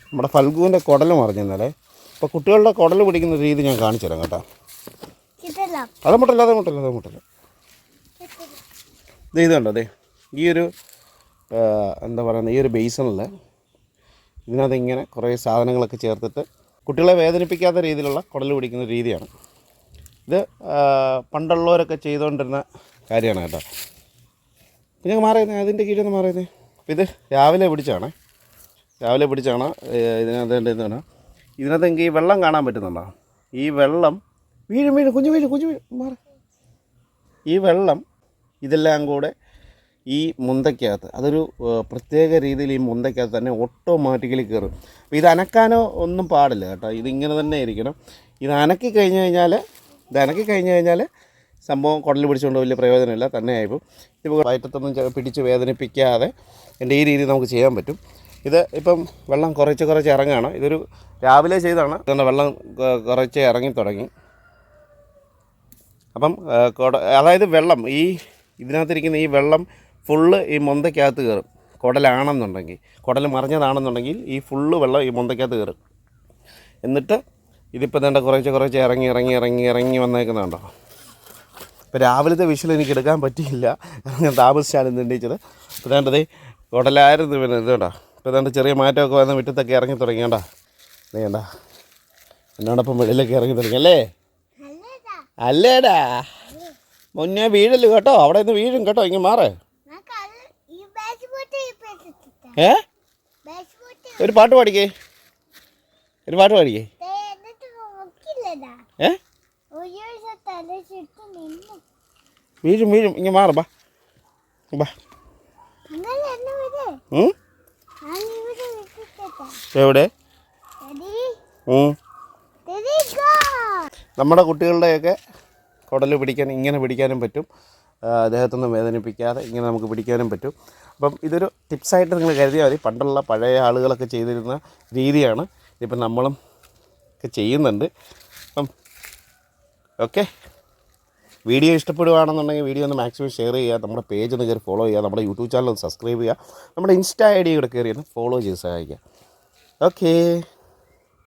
നമ്മുടെ ഫൽഗുവിൻ്റെ കുടൽ മറിഞ്ഞെന്നാലേ. അപ്പോൾ കുട്ടികളുടെ കുടൽ പിടിക്കുന്ന രീതി ഞാൻ കാണിച്ചു തരാം കേട്ടോ. അത് മുട്ടല്ല. ഇത് കണ്ടോ അതെ, ഈ ഒരു എന്താ പറയുന്നത്, ഈ ഒരു ബേസണിൽ ഇതിനകത്ത് ഇങ്ങനെ കുറേ സാധനങ്ങളൊക്കെ ചേർത്തിട്ട് കുട്ടികളെ വേദനിപ്പിക്കാത്ത രീതിയിലുള്ള കുടൽ പിടിക്കുന്ന രീതിയാണ് ഇത്. പണ്ടുള്ളവരൊക്കെ ചെയ്തുകൊണ്ടിരുന്ന കാര്യമാണ് കേട്ടോ. പിന്നെ മാറിയത് അതിൻ്റെ കീഴിൽ നിന്ന് മാറിയത്. അപ്പോൾ ഇത് രാവിലെ പിടിച്ചാണ് ഇതിനകത്ത് എന്താണ്, ഇതിനകത്ത് എനിക്ക് ഈ വെള്ളം കാണാൻ പറ്റുന്നുണ്ടോ? ഈ വെള്ളം വീഴും കുഞ്ഞു മാറി. ഈ വെള്ളം ഇതെല്ലാം കൂടെ ഈ മുന്തയ്ക്കകത്ത്, അതൊരു പ്രത്യേക രീതിയിൽ ഈ മുന്തയ്ക്കകത്ത് തന്നെ ഓട്ടോമാറ്റിക്കലി കയറും. അപ്പോൾ ഇത് അനക്കാനോ ഒന്നും പാടില്ല കേട്ടോ, ഇതിങ്ങനെ തന്നെ ഇരിക്കണം. ഇത് അനക്കി കഴിഞ്ഞ് കഴിഞ്ഞാൽ സംഭവം കുടൽ പിടിച്ചുകൊണ്ട് വലിയ പ്രയോജനമില്ല, തന്നെ ആയിപ്പോൾ. ഇപ്പോൾ വയറ്റത്തൊന്നും പിടിച്ച് വേദനിപ്പിക്കാതെ എൻ്റെ ഈ രീതി നമുക്ക് ചെയ്യാൻ പറ്റും. ഇത് ഇപ്പം വെള്ളം കുറച്ച് ഇറങ്ങുകയാണ്. ഇതൊരു രാവിലെ ചെയ്താണ്. ഇതുകൊണ്ട് വെള്ളം കുറച്ച് ഇറങ്ങി തുടങ്ങി. അപ്പം അതായത് വെള്ളം ഈ ഇതിനകത്തിരിക്കുന്ന ഈ വെള്ളം ഫുള്ള് ഈ മുന്തയ്ക്കകത്ത് കയറും. കുടലാണെന്നുണ്ടെങ്കിൽ, കുടൽ മറിഞ്ഞതാണെന്നുണ്ടെങ്കിൽ ഈ ഫുള്ള് വെള്ളം ഈ മുന്തയ്ക്കകത്ത് കയറും. എന്നിട്ട് ഇതിപ്പോൾ വേണ്ട കുറച്ച് ഇറങ്ങി വന്നേക്കുന്നുണ്ടോ. ഇപ്പോൾ രാവിലത്തെ വിഷ്വൽ എനിക്ക് എടുക്കാൻ പറ്റിയില്ല, ഞാൻ താമസിച്ചാണ് എണീച്ചത്. ഇപ്പോൾ വേണ്ടതേ കുടലായിരുന്നു. പിന്നെ ഇത് വേണ്ട, ഇപ്പോൾ വേണ്ട ചെറിയ മാറ്റമൊക്കെ വന്ന് മുറ്റത്തൊക്കെ ഇറങ്ങി തുടങ്ങിയേണ്ട. വേണ്ട എന്നോടൊപ്പം വെളിയിലൊക്കെ ഇറങ്ങി തുടങ്ങി അല്ലേടാ. മുന്നേ വീഴല് കേട്ടോ, അവിടെ നിന്ന് വീഴും കേട്ടോ. ഇങ്ങനെ മാറ്. ഒരു പാട്ട് പാടിക്കേ. വീഴും ഇങ്ങനെ മാറ്. ബാ എവിടെ നമ്മുടെ കുട്ടികളുടെയൊക്കെ കുടൽ പിടിക്കാൻ ഇങ്ങനെ പിടിക്കാനും പറ്റും. ദേഹത്തൊന്നും വേദനിപ്പിക്കാതെ ഇങ്ങനെ നമുക്ക് പിടിക്കാനും പറ്റും. അപ്പം ഇതൊരു ടിപ്സായിട്ട് നിങ്ങൾ കരുതിയാൽ മതി. പണ്ടുള്ള പഴയ ആളുകളൊക്കെ ചെയ്തിരുന്ന രീതിയാണ് ഇപ്പം നമ്മളും ഒക്കെ ചെയ്യുന്നുണ്ട്. അപ്പം ഓക്കെ, വീഡിയോ ഇഷ്ടപ്പെടുകയാണെന്നുണ്ടെങ്കിൽ വീഡിയോ ഒന്ന് മാക്സിമം ഷെയർ ചെയ്യുക. നമ്മുടെ പേജ് ഒന്ന് കയറി ഫോളോ ചെയ്യുക. നമ്മുടെ യൂട്യൂബ് ചാനൽ ഒന്ന് സബ്സ്ക്രൈബ് ചെയ്യുക. നമ്മുടെ ഇൻസ്റ്റാ ID കൂടെ കയറി ഒന്ന് ഫോളോ ചെയ്ത് സഹായിക്കുക. ഓക്കേ.